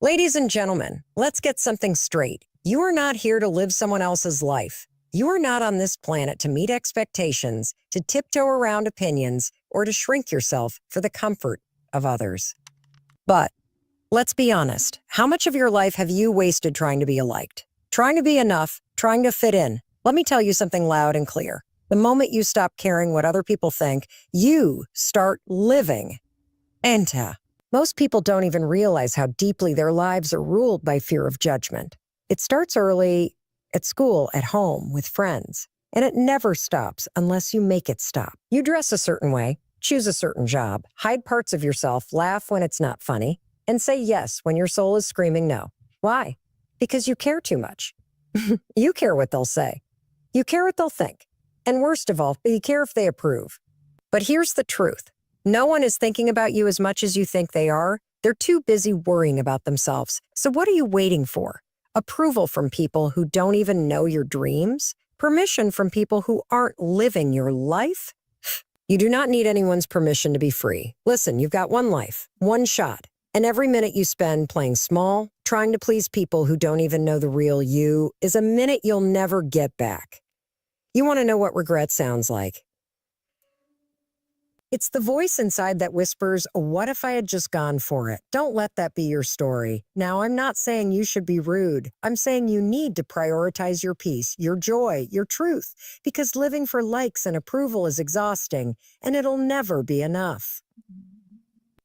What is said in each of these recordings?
Ladies and gentlemen, let's get something straight. You are not here to live someone else's life. You are not on this planet to meet expectations, to tiptoe around opinions, or to shrink yourself for the comfort of others. But let's be honest. How much of your life have you wasted trying to be liked? Trying to be enough, trying to fit in? Let me tell you something loud and clear. The moment you stop caring what other people think, you start living. Most people don't even realize how deeply their lives are ruled by fear of judgment. It starts early, at school, at home, with friends, and it never stops unless you make it stop. You dress a certain way, choose a certain job, hide parts of yourself, laugh when it's not funny, and say yes when your soul is screaming no. Why? Because you care too much. You care what they'll say. You care what they'll think. And worst of all, you care if they approve. But here's the truth. No one is thinking about you as much as you think they are. They're too busy worrying about themselves. So what are you waiting for? Approval from people who don't even know your dreams? Permission from people who aren't living your life? You do not need anyone's permission to be free. Listen, you've got one life, one shot. And every minute you spend playing small, trying to please people who don't even know the real you, is a minute you'll never get back. You want to know what regret sounds like? It's the voice inside that whispers, "What if I had just gone for it?" Don't let that be your story. Now, I'm not saying you should be rude. I'm saying you need to prioritize your peace, your joy, your truth, because living for likes and approval is exhausting, and it'll never be enough.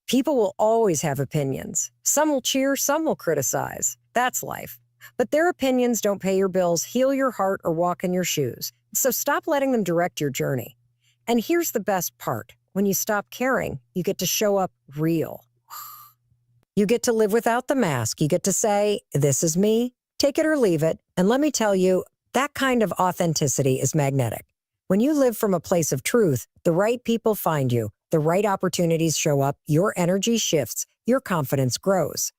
People will always have opinions. Some will cheer, some will criticize. That's life. But their opinions don't pay your bills, heal your heart, or walk in your shoes. So stop letting them direct your journey. And here's the best part. When you stop caring, you get to show up real. You get to live without the mask. You get to say, "This is me, take it or leave it." And let me tell you, that kind of authenticity is magnetic. When you live from a place of truth, the right people find you, the right opportunities show up, your energy shifts, your confidence grows.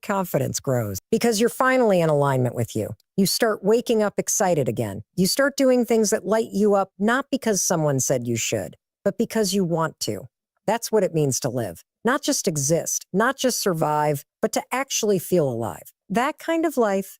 Confidence grows because you're finally in alignment with you. You start waking up excited again. You start doing things that light you up, not because someone said you should, but because you want to. That's what it means to live. Not just exist, not just survive, but to actually feel alive. That kind of life,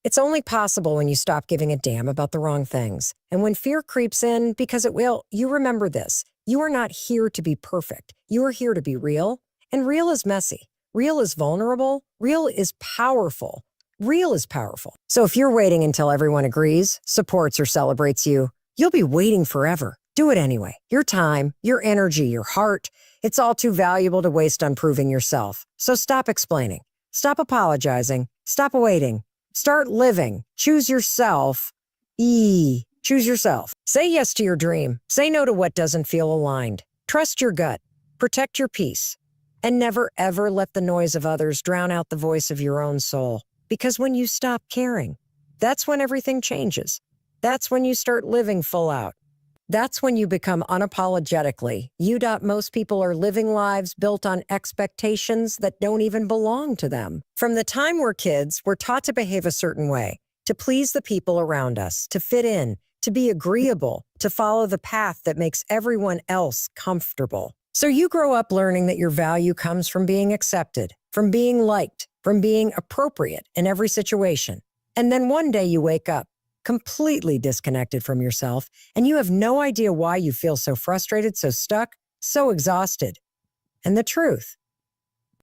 it's only possible when you stop giving a damn about the wrong things. And when fear creeps in, because it will, you remember this. You are not here to be perfect. You are here to be real. And real is messy. Real is vulnerable. Real is powerful. Real is powerful. So if you're waiting until everyone agrees, supports, or celebrates you, you'll be waiting forever. Do it anyway. Your time, your energy, your heart, it's all too valuable to waste on proving yourself. So stop explaining. Stop apologizing. Stop waiting. Start living. Choose yourself. Choose yourself. Say yes to your dream. Say no to what doesn't feel aligned. Trust your gut. Protect your peace. And never, ever let the noise of others drown out the voice of your own soul. Because when you stop caring, that's when everything changes. That's when you start living full out. That's when you become unapologetically. Most people are living lives built on expectations that don't even belong to them. From the time we're kids, we're taught to behave a certain way, to please the people around us, to fit in, to be agreeable, to follow the path that makes everyone else comfortable. So you grow up learning that your value comes from being accepted, from being liked, from being appropriate in every situation. And then one day you wake up, completely disconnected from yourself, and you have no idea why you feel so frustrated, so stuck, so exhausted. And the truth,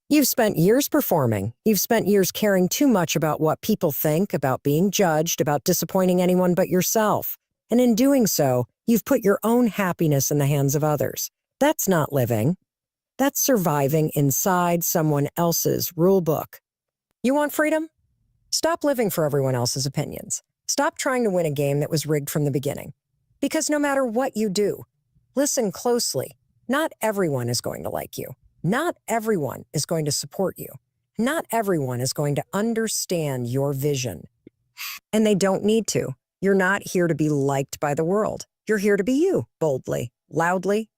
you've spent years performing. You've spent years caring too much about what people think, about being judged, about disappointing anyone but yourself. And in doing so, you've put your own happiness in the hands of others. That's not living. That's surviving inside someone else's rule book. You want freedom? Stop living for everyone else's opinions. Stop trying to win a game that was rigged from the beginning. Because no matter what you do, listen closely. Not everyone is going to like you. Not everyone is going to support you. Not everyone is going to understand your vision. And they don't need to. You're not here to be liked by the world. You're here to be you, boldly, loudly,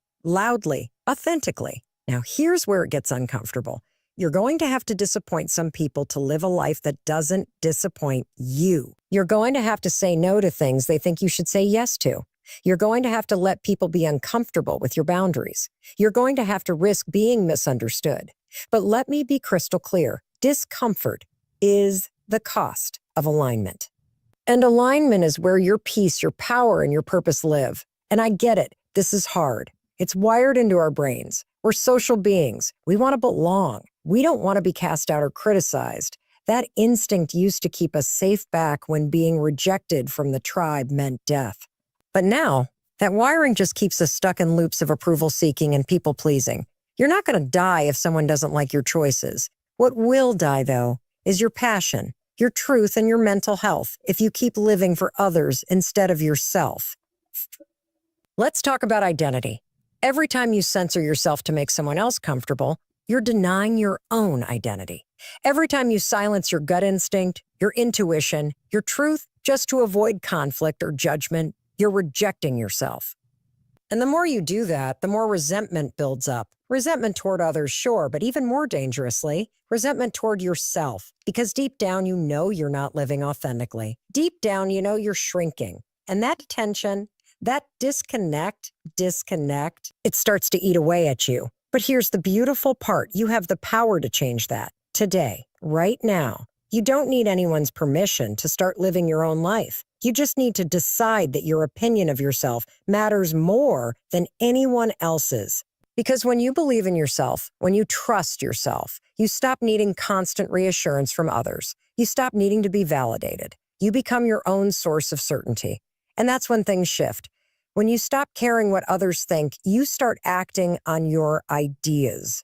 authentically. Now, here's where it gets uncomfortable. You're going to have to disappoint some people to live a life that doesn't disappoint you. You're going to have to say no to things they think you should say yes to. You're going to have to let people be uncomfortable with your boundaries. You're going to have to risk being misunderstood. But let me be crystal clear. Discomfort is the cost of alignment. And alignment is where your peace, your power, and your purpose live. And I get it. This is hard. It's wired into our brains. We're social beings. We want to belong. We don't want to be cast out or criticized. That instinct used to keep us safe back when being rejected from the tribe meant death. But now, that wiring just keeps us stuck in loops of approval seeking and people pleasing. You're not going to die if someone doesn't like your choices. What will die, though, is your passion, your truth, and your mental health if you keep living for others instead of yourself. Let's talk about identity. Every time you censor yourself to make someone else comfortable, you're denying your own identity. Every time you silence your gut instinct, your intuition, your truth, just to avoid conflict or judgment, you're rejecting yourself. And the more you do that, the more resentment builds up. Resentment toward others, sure, but even more dangerously, resentment toward yourself. Because deep down, you know you're not living authentically. Deep down, you know you're shrinking. And that tension, that disconnect, it starts to eat away at you. But here's the beautiful part. You have the power to change that today, right now. You don't need anyone's permission to start living your own life. You just need to decide that your opinion of yourself matters more than anyone else's. Because when you believe in yourself, when you trust yourself, you stop needing constant reassurance from others. You stop needing to be validated. You become your own source of certainty. And that's when things shift. When you stop caring what others think, you start acting on your ideas.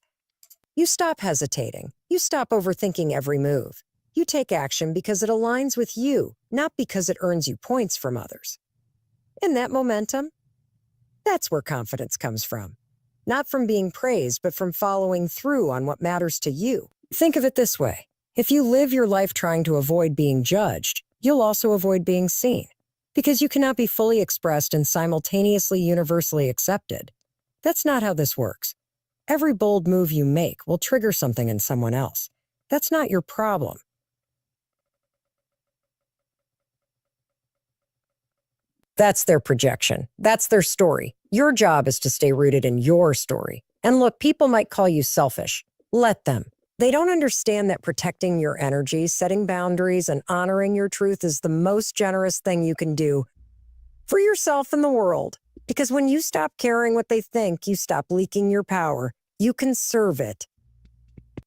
You stop hesitating. You stop overthinking every move. You take action because it aligns with you, not because it earns you points from others. In that momentum, that's where confidence comes from. Not from being praised, but from following through on what matters to you. Think of it this way. If you live your life trying to avoid being judged, you'll also avoid being seen. Because you cannot be fully expressed and simultaneously universally accepted. That's not how this works. Every bold move you make will trigger something in someone else. That's not your problem. That's their projection. That's their story. Your job is to stay rooted in your story. And look, people might call you selfish. Let them. They don't understand that protecting your energy, setting boundaries, and honoring your truth is the most generous thing you can do for yourself and the world. Because when you stop caring what they think, you stop leaking your power. You conserve it.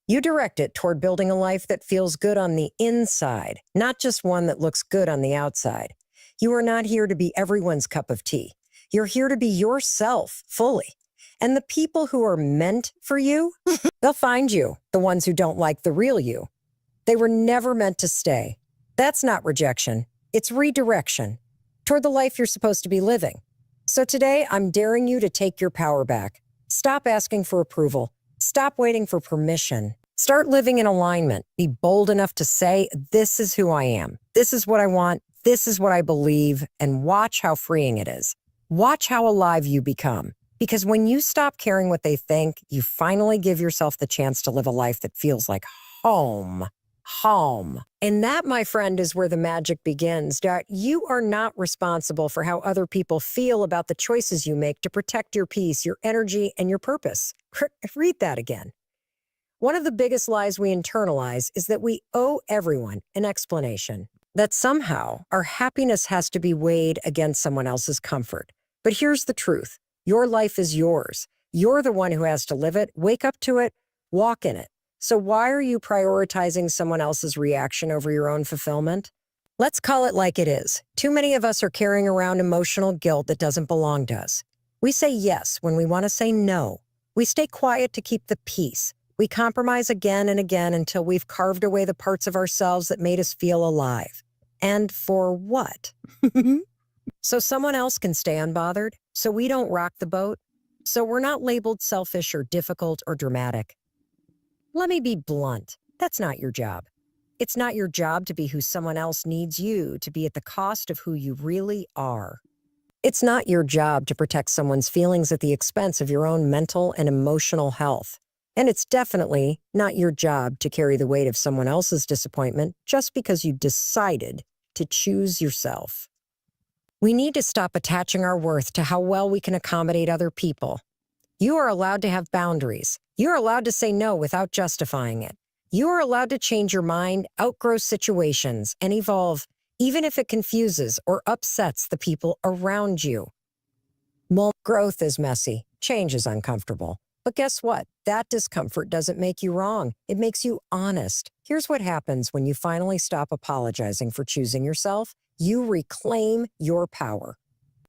You direct it toward building a life that feels good on the inside, not just one that looks good on the outside. You are not here to be everyone's cup of tea. You're here to be yourself fully. And the people who are meant for you, they'll find you, the ones who don't like the real you. They were never meant to stay. That's not rejection. It's redirection toward the life you're supposed to be living. So today, I'm daring you to take your power back. Stop asking for approval. Stop waiting for permission. Start living in alignment. Be bold enough to say, this is who I am. This is what I want. This is what I believe. And watch how freeing it is. Watch how alive you become. Because when you stop caring what they think, you finally give yourself the chance to live a life that feels like home. Home. And that, my friend, is where the magic begins. That you are not responsible for how other people feel about the choices you make to protect your peace, your energy, and your purpose. Read that again. One of the biggest lies we internalize is that we owe everyone an explanation. That somehow our happiness has to be weighed against someone else's comfort. But here's the truth. Your life is yours. You're the one who has to live it, wake up to it, walk in it. So why are you prioritizing someone else's reaction over your own fulfillment? Let's call it like it is. Too many of us are carrying around emotional guilt that doesn't belong to us. We say yes when we want to say no. We stay quiet to keep the peace. We compromise again and again until we've carved away the parts of ourselves that made us feel alive. And for what? So someone else can stay unbothered, so we don't rock the boat, so we're not labeled selfish or difficult or dramatic. Let me be blunt. That's not your job. It's not your job to be who someone else needs you to be at the cost of who you really are. It's not your job to protect someone's feelings at the expense of your own mental and emotional health. And it's definitely not your job to carry the weight of someone else's disappointment just because you decided to choose yourself. We need to stop attaching our worth to how well we can accommodate other people. You are allowed to have boundaries. You're allowed to say no without justifying it. You are allowed to change your mind, outgrow situations, and evolve, even if it confuses or upsets the people around you. Growth is messy. Change is uncomfortable. But guess what? That discomfort doesn't make you wrong. It makes you honest. Here's what happens when you finally stop apologizing for choosing yourself. You reclaim your power.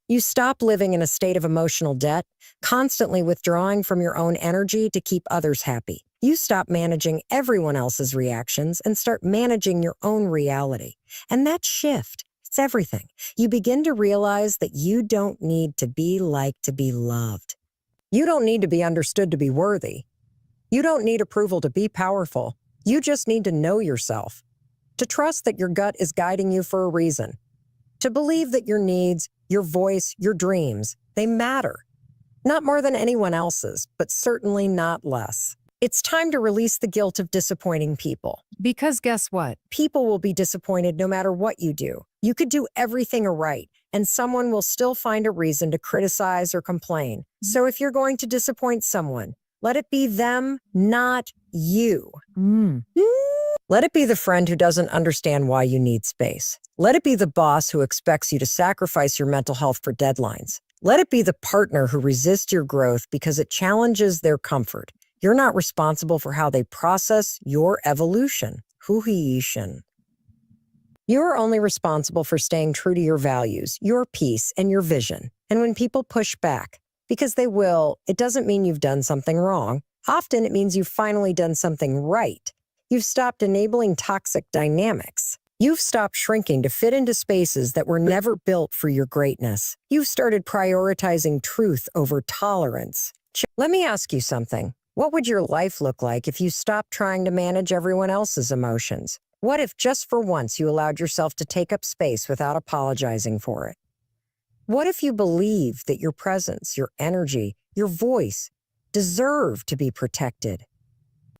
You stop living in a state of emotional debt, constantly withdrawing from your own energy to keep others happy. You stop managing everyone else's reactions and start managing your own reality. And that shift, it's everything. You begin to realize that you don't need to be liked to be loved. You don't need to be understood to be worthy. You don't need approval to be powerful. You just need to know yourself. To trust that your gut is guiding you for a reason. To believe that your needs, your voice, your dreams, they matter. Not more than anyone else's, but certainly not less. It's time to release the guilt of disappointing people. Because guess what? People will be disappointed no matter what you do. You could do everything right, and someone will still find a reason to criticize or complain. So if you're going to disappoint someone, let it be them, not you. Let it be the friend who doesn't understand why you need space. Let it be the boss who expects you to sacrifice your mental health for deadlines. Let it be the partner who resists your growth because it challenges their comfort. You're not responsible for how they process your evolution. Huhishin. You're only responsible for staying true to your values, your peace, and your vision. And when people push back, because they will, it doesn't mean you've done something wrong. Often it means you've finally done something right. You've stopped enabling toxic dynamics. You've stopped shrinking to fit into spaces that were never built for your greatness. You've started prioritizing truth over tolerance. Let me ask you something. What would your life look like if you stopped trying to manage everyone else's emotions? What if just for once you allowed yourself to take up space without apologizing for it? What if you believed that your presence, your energy, your voice deserve to be protected?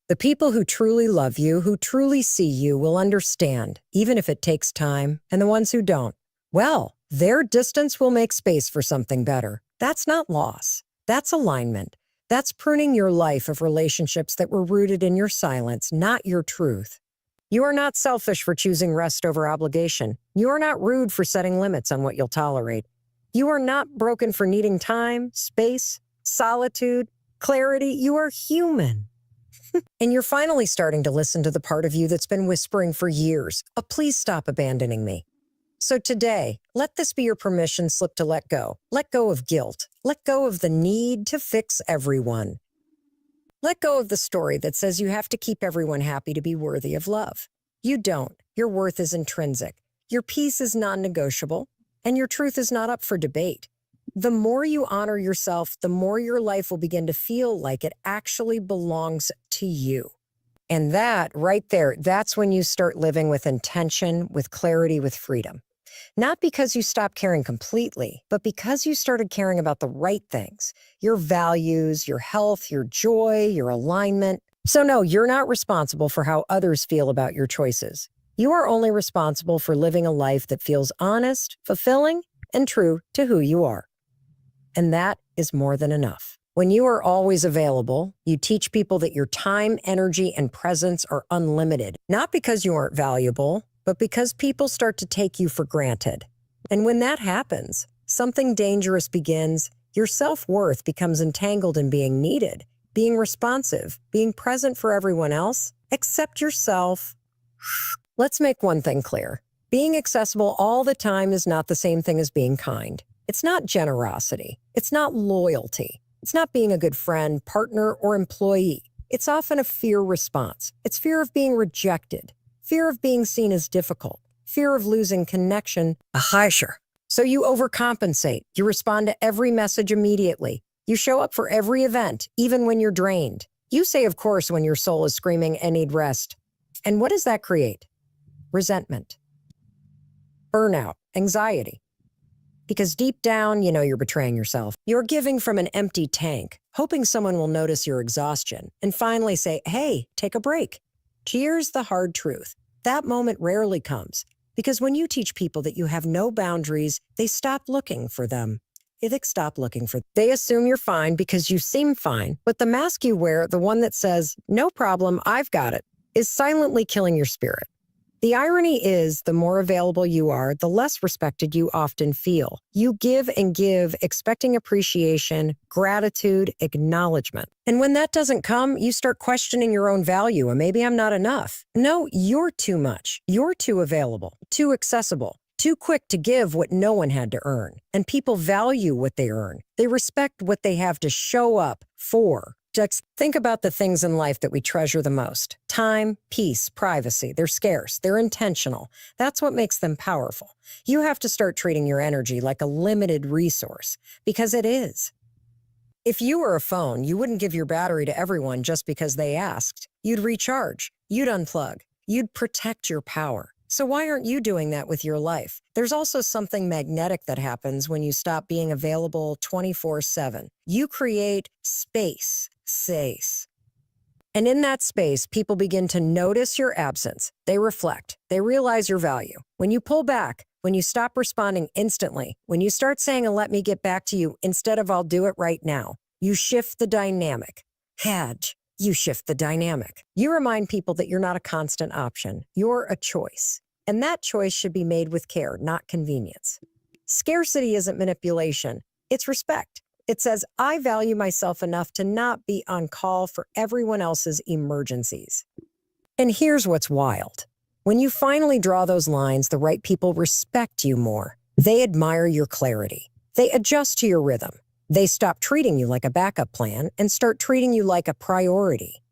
The people who truly love you, who truly see you, will understand, even if it takes time, and the ones who don't, well, their distance will make space for something better. That's not loss. That's alignment. That's pruning your life of relationships that were rooted in your silence, not your truth. You are not selfish for choosing rest over obligation. You are not rude for setting limits on what you'll tolerate. You are not broken for needing time, space, solitude, clarity. You are human. And you're finally starting to listen to the part of you that's been whispering for years, please stop abandoning me. So today, let this be your permission slip to let go. Let go of guilt. Let go of the need to fix everyone. Let go of the story that says you have to keep everyone happy to be worthy of love. You don't. Your worth is intrinsic. Your peace is non-negotiable, and your truth is not up for debate. The more you honor yourself, the more your life will begin to feel like it actually belongs to you. And that right there, that's when you start living with intention, with clarity, with freedom. Not because you stopped caring completely, but because you started caring about the right things, your values, your health, your joy, your alignment. So no, you're not responsible for how others feel about your choices. You are only responsible for living a life that feels honest, fulfilling, and true to who you are. And that is more than enough. When you are always available, you teach people that your time, energy, and presence are unlimited, not because you aren't valuable, but because people start to take you for granted. And when that happens, something dangerous begins. Your self-worth becomes entangled in being needed, being responsive, being present for everyone else. Accept yourself. Let's make one thing clear. Being accessible all the time is not the same thing as being kind. It's not generosity. It's not loyalty. It's not being a good friend, partner, or employee. It's often a fear response. It's fear of being rejected, fear of being seen as difficult, fear of losing connection. So you overcompensate. You respond to every message immediately. You show up for every event, even when you're drained. You say, of course, when your soul is screaming, I need rest. And what does that create? Resentment, burnout, anxiety. Because deep down, you know you're betraying yourself. You're giving from an empty tank, hoping someone will notice your exhaustion and finally say, hey, take a break. Here's the hard truth. That moment rarely comes because when you teach people that you have no boundaries, they stop looking for them. Stop looking for. They assume you're fine because you seem fine, but the mask you wear, the one that says, no problem, I've got it, is silently killing your spirit. The irony is, the more available you are, the less respected you often feel. You give and give, expecting appreciation, gratitude, acknowledgement. And when that doesn't come, you start questioning your own value, and maybe I'm not enough. No, you're too much. You're too available, too accessible, too quick to give what no one had to earn. And people value what they earn. They respect what they have to show up for. Just think about the things in life that we treasure the most. Time, peace, privacy. They're scarce. They're intentional. That's what makes them powerful. You have to start treating your energy like a limited resource, because it is. If you were a phone, you wouldn't give your battery to everyone just because they asked. You'd recharge. You'd unplug. You'd protect your power. So why aren't you doing that with your life? There's also something magnetic that happens when you stop being available 24/7. You create space. And in that space, people begin to notice your absence. They reflect. They realize your value. When you pull back, when you stop responding instantly, when you start saying, let me get back to you instead of I'll do it right now, you shift the dynamic. You shift the dynamic. You remind people that you're not a constant option. You're a choice. And that choice should be made with care, not convenience. Scarcity isn't manipulation. It's respect. It says, I value myself enough to not be on call for everyone else's emergencies. And here's what's wild. When you finally draw those lines, the right people respect you more. They admire your clarity. They adjust to your rhythm. They stop treating you like a backup plan and start treating you like a priority.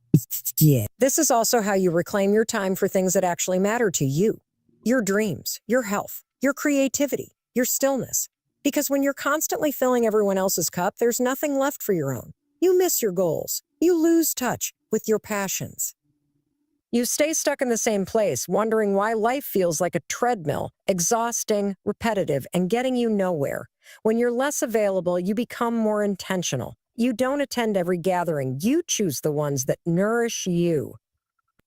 Yeah. This is also how you reclaim your time for things that actually matter to you. Your dreams, your health, your creativity, your stillness. Because when you're constantly filling everyone else's cup, there's nothing left for your own. You miss your goals. You lose touch with your passions. You stay stuck in the same place, wondering why life feels like a treadmill, exhausting, repetitive, and getting you nowhere. When you're less available, you become more intentional. You don't attend every gathering. You choose the ones that nourish you.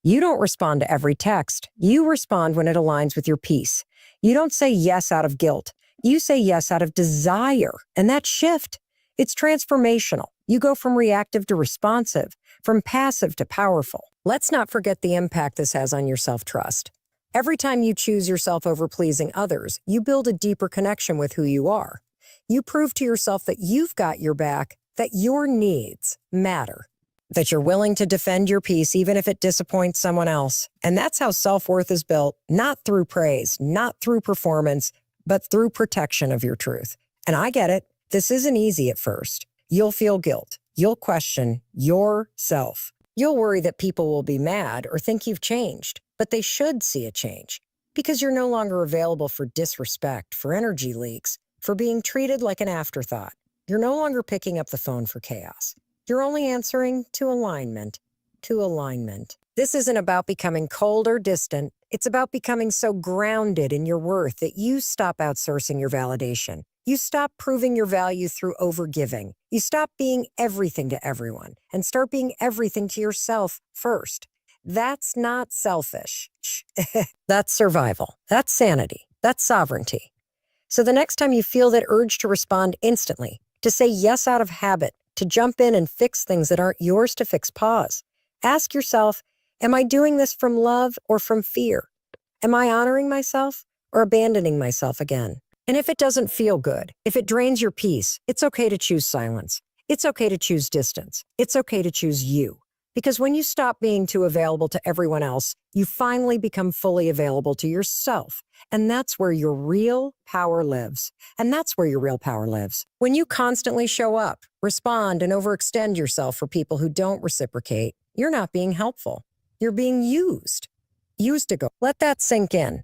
You don't respond to every text. You respond when it aligns with your peace. You don't say yes out of guilt. You say yes out of desire. And that shift, it's transformational. You go from reactive to responsive, from passive to powerful. Let's not forget the impact this has on your self-trust. Every time you choose yourself over pleasing others, you build a deeper connection with who you are. You prove to yourself that you've got your back, that your needs matter, that you're willing to defend your peace even if it disappoints someone else. And that's how self-worth is built, not through praise, not through performance, but through protection of your truth. And I get it. This isn't easy at first. You'll feel guilt. You'll question yourself. You'll worry that people will be mad or think you've changed, but they should see a change because you're no longer available for disrespect, for energy leaks, for being treated like an afterthought. You're no longer picking up the phone for chaos. You're only answering to alignment. This isn't about becoming cold or distant. It's about becoming so grounded in your worth that you stop outsourcing your validation. You stop proving your value through overgiving. You stop being everything to everyone and start being everything to yourself first. That's not selfish. That's survival. That's sanity. That's sovereignty. So the next time you feel that urge to respond instantly, to say yes out of habit, to jump in and fix things that aren't yours to fix, pause. Ask yourself, am I doing this from love or from fear? Am I honoring myself or abandoning myself again? And if it doesn't feel good, if it drains your peace, it's okay to choose silence. It's okay to choose distance. It's okay to choose you. Because when you stop being too available to everyone else, you finally become fully available to yourself. And that's where your real power lives. When you constantly show up, respond, and overextend yourself for people who don't reciprocate, you're not being helpful. You're being used. Let that sink in.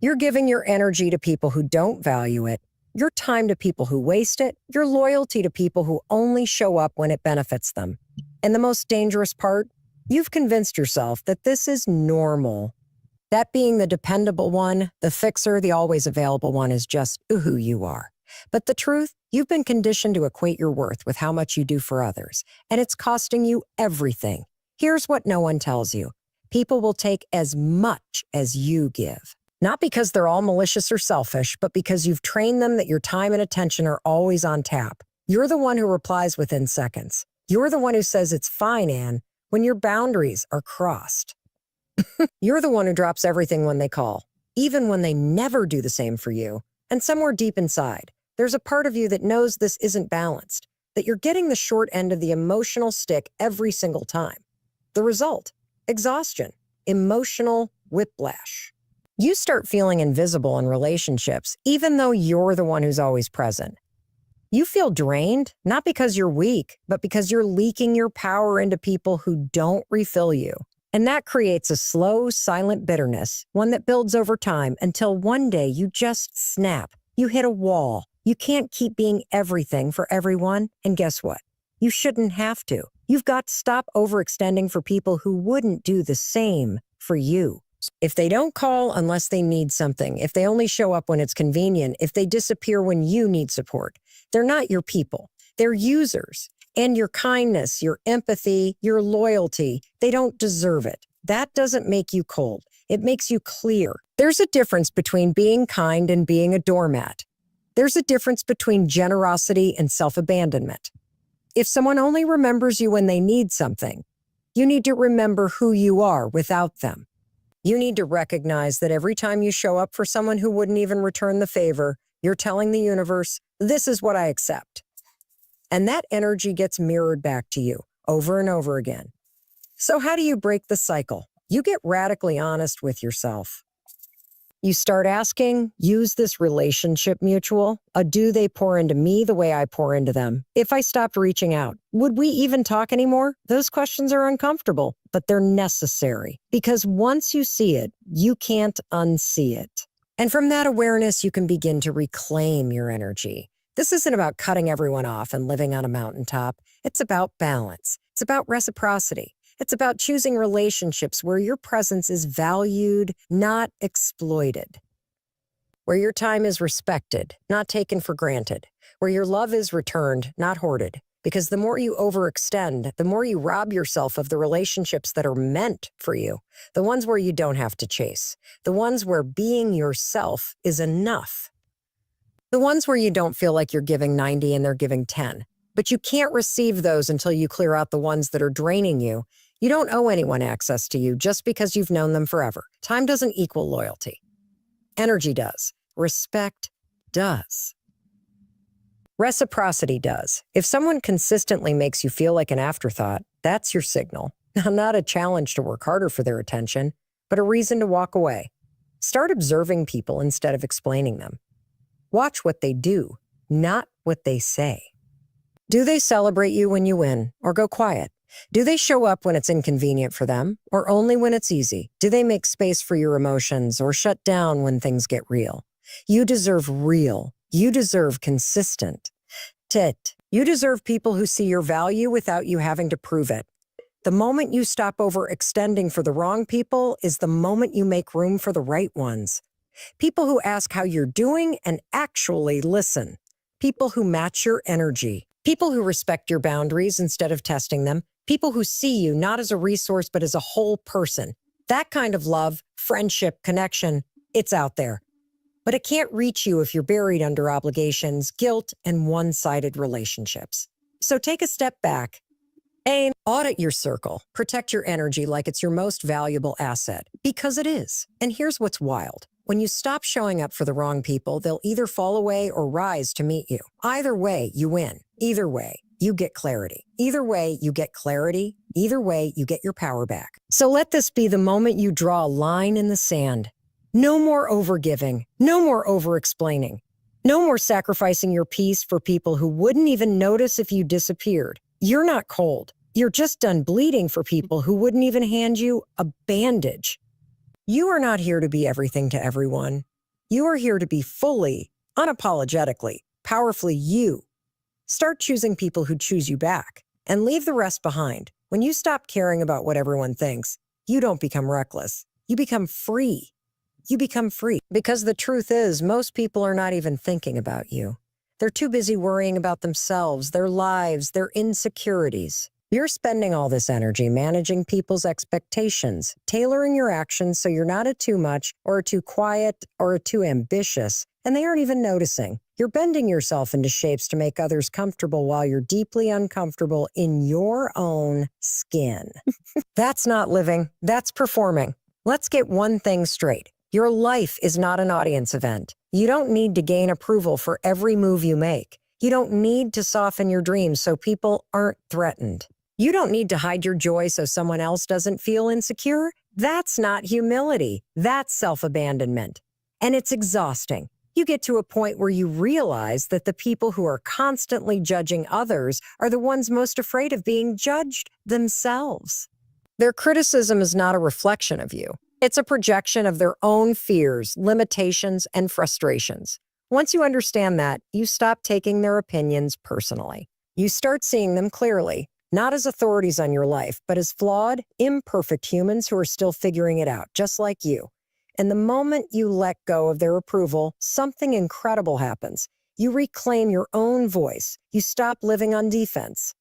You're giving your energy to people who don't value it, your time to people who waste it, your loyalty to people who only show up when it benefits them. And the most dangerous part, you've convinced yourself that this is normal. That being the dependable one, the fixer, the always available one is just who you are. But the truth, you've been conditioned to equate your worth with how much you do for others, and it's costing you everything. Here's what no one tells you. People will take as much as you give. Not because they're all malicious or selfish, but because you've trained them that your time and attention are always on tap. You're the one who replies within seconds. You're the one who says it's fine, Anne, when your boundaries are crossed. You're the one who drops everything when they call, even when they never do the same for you. And somewhere deep inside, there's a part of you that knows this isn't balanced, that you're getting the short end of the emotional stick every single time. The result? Exhaustion, emotional whiplash. You start feeling invisible in relationships, even though you're the one who's always present. You feel drained, not because you're weak, but because you're leaking your power into people who don't refill you. And that creates a slow, silent bitterness, one that builds over time until one day you just snap. You hit a wall. You can't keep being everything for everyone. And guess what? You shouldn't have to. You've got to stop overextending for people who wouldn't do the same for you. If they don't call unless they need something, if they only show up when it's convenient, if they disappear when you need support, they're not your people. They're users. And your kindness, your empathy, your loyalty, they don't deserve it. That doesn't make you cold. It makes you clear. There's a difference between being kind and being a doormat. There's a difference between generosity and self-abandonment. If someone only remembers you when they need something, you need to remember who you are without them. You need to recognize that every time you show up for someone who wouldn't even return the favor, you're telling the universe, this is what I accept. And that energy gets mirrored back to you over and over again. So how do you break the cycle? You get radically honest with yourself. You start asking, use this relationship mutual? Do they pour into me the way I pour into them? If I stopped reaching out, would we even talk anymore? Those questions are uncomfortable, but they're necessary. Because once you see it, you can't unsee it. And from that awareness, you can begin to reclaim your energy. This isn't about cutting everyone off and living on a mountaintop. It's about balance. It's about reciprocity. It's about choosing relationships where your presence is valued, not exploited. Where your time is respected, not taken for granted. Where your love is returned, not hoarded. Because the more you overextend, the more you rob yourself of the relationships that are meant for you. The ones where you don't have to chase. The ones where being yourself is enough. The ones where you don't feel like you're giving 90 and they're giving 10. But you can't receive those until you clear out the ones that are draining you. You don't owe anyone access to you just because you've known them forever. Time doesn't equal loyalty. Energy does. Respect does. Reciprocity does. If someone consistently makes you feel like an afterthought, that's your signal. Not a challenge to work harder for their attention, but a reason to walk away. Start observing people instead of explaining them. Watch what they do, not what they say. Do they celebrate you when you win or go quiet? Do they show up when it's inconvenient for them or only when it's easy? Do they make space for your emotions or shut down when things get real? You deserve real. You deserve consistent. You deserve people who see your value without you having to prove it. The moment you stop overextending for the wrong people is the moment you make room for the right ones. People who ask how you're doing and actually listen. People who match your energy. People who respect your boundaries instead of testing them. People who see you not as a resource, but as a whole person. That kind of love, friendship, connection, it's out there. But it can't reach you if you're buried under obligations, guilt, and one-sided relationships. So take a step back. Audit your circle. Protect your energy like it's your most valuable asset. Because it is. And here's what's wild. When you stop showing up for the wrong people, they'll either fall away or rise to meet you. Either way, you win. Either way, you get clarity. Either way, you get clarity. Either way, you get your power back. So let this be the moment you draw a line in the sand. No more overgiving. No more over-explaining. No more sacrificing your peace for people who wouldn't even notice if you disappeared. You're not cold. You're just done bleeding for people who wouldn't even hand you a bandage. You are not here to be everything to everyone. You are here to be fully, unapologetically, powerfully you. Start choosing people who choose you back and leave the rest behind. When you stop caring about what everyone thinks, you don't become reckless. You become free. You become free. Because the truth is, most people are not even thinking about you. They're too busy worrying about themselves, their lives, their insecurities. You're spending all this energy managing people's expectations, tailoring your actions so you're not a too much or a too quiet or a too ambitious, and they aren't even noticing. You're bending yourself into shapes to make others comfortable while you're deeply uncomfortable in your own skin. That's not living, that's performing. Let's get one thing straight. Your life is not an audience event. You don't need to gain approval for every move you make. You don't need to soften your dreams so people aren't threatened. You don't need to hide your joy so someone else doesn't feel insecure. That's not humility. That's self-abandonment. And it's exhausting. You get to a point where you realize that the people who are constantly judging others are the ones most afraid of being judged themselves. Their criticism is not a reflection of you. It's a projection of their own fears, limitations, and frustrations. Once you understand that, you stop taking their opinions personally. You start seeing them clearly. Not as authorities on your life, but as flawed, imperfect humans who are still figuring it out, just like you. And the moment you let go of their approval, something incredible happens. You reclaim your own voice. You stop living on defense.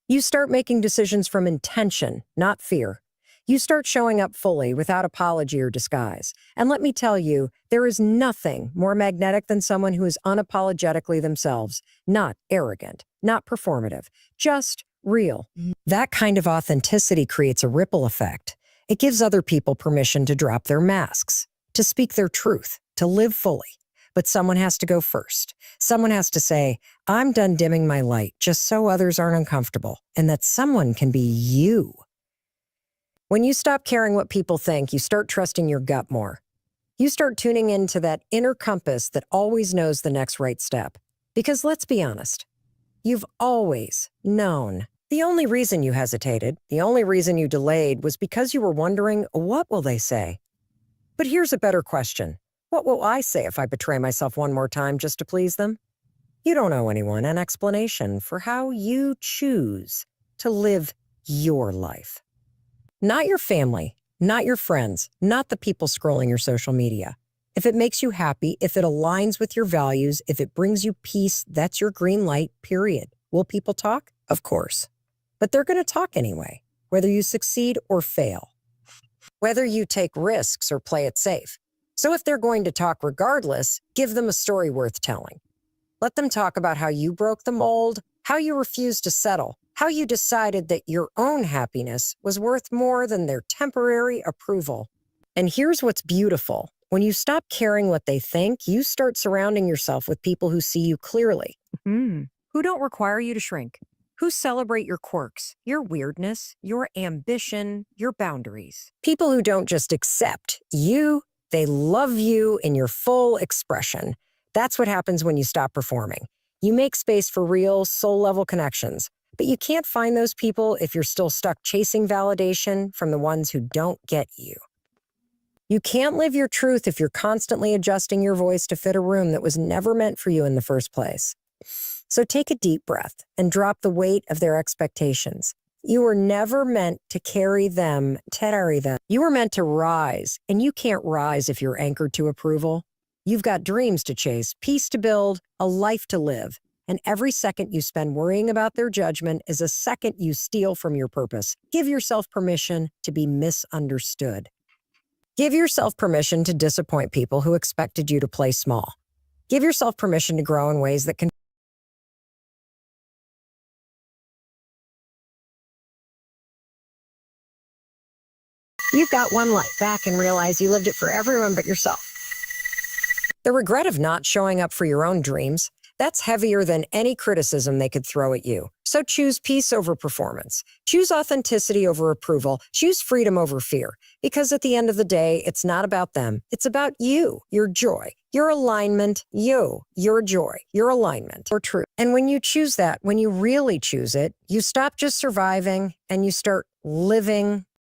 You start making decisions from intention, not fear. You start showing up fully without apology or disguise. And let me tell you, there is nothing more magnetic than someone who is unapologetically themselves, not arrogant, not performative, just real. That kind of authenticity creates a ripple effect. It gives other people permission to drop their masks, to speak their truth, to live fully. But someone has to go first. Someone has to say, I'm done dimming my light just so others aren't uncomfortable. And that someone can be you. When you stop caring what people think, you start trusting your gut more. You start tuning into that inner compass that always knows the next right step. Because let's be honest, you've always known. The only reason you hesitated, the only reason you delayed was because you were wondering, what will they say? But here's a better question. What will I say if I betray myself one more time just to please them? You don't owe anyone an explanation for how you choose to live your life. Not your family, not your friends, not the people scrolling your social media. If it makes you happy, if it aligns with your values, if it brings you peace, that's your green light, period. Will people talk? Of course. But they're going to talk anyway, whether you succeed or fail, whether you take risks or play it safe. So if they're going to talk regardless, give them a story worth telling. Let them talk about how you broke the mold, how you refused to settle, how you decided that your own happiness was worth more than their temporary approval. And here's what's beautiful. When you stop caring what they think, you start surrounding yourself with people who see you clearly, who don't require you to shrink, who celebrate your quirks, your weirdness, your ambition, your boundaries. People who don't just accept you, they love you in your full expression. That's what happens when you stop performing. You make space for real, soul-level connections. But you can't find those people if you're still stuck chasing validation from the ones who don't get you. You can't live your truth if you're constantly adjusting your voice to fit a room that was never meant for you in the first place. So take a deep breath and drop the weight of their expectations. You were never meant to carry them. You were meant to rise, and you can't rise if you're anchored to approval. You've got dreams to chase, peace to build, a life to live. And every second you spend worrying about their judgment is a second you steal from your purpose. Give yourself permission to be misunderstood. Give yourself permission to disappoint people who expected you to play small. Give yourself permission to grow in ways that can. You've got one life back and realize you lived it for everyone but yourself. The regret of not showing up for your own dreams, that's heavier than any criticism they could throw at you. So choose peace over performance. Choose authenticity over approval. Choose freedom over fear. Because at the end of the day, it's not about them. It's about you, your joy, your alignment, your joy, your alignment, your truth. And when you choose that, when you really choose it, you stop just surviving and you start living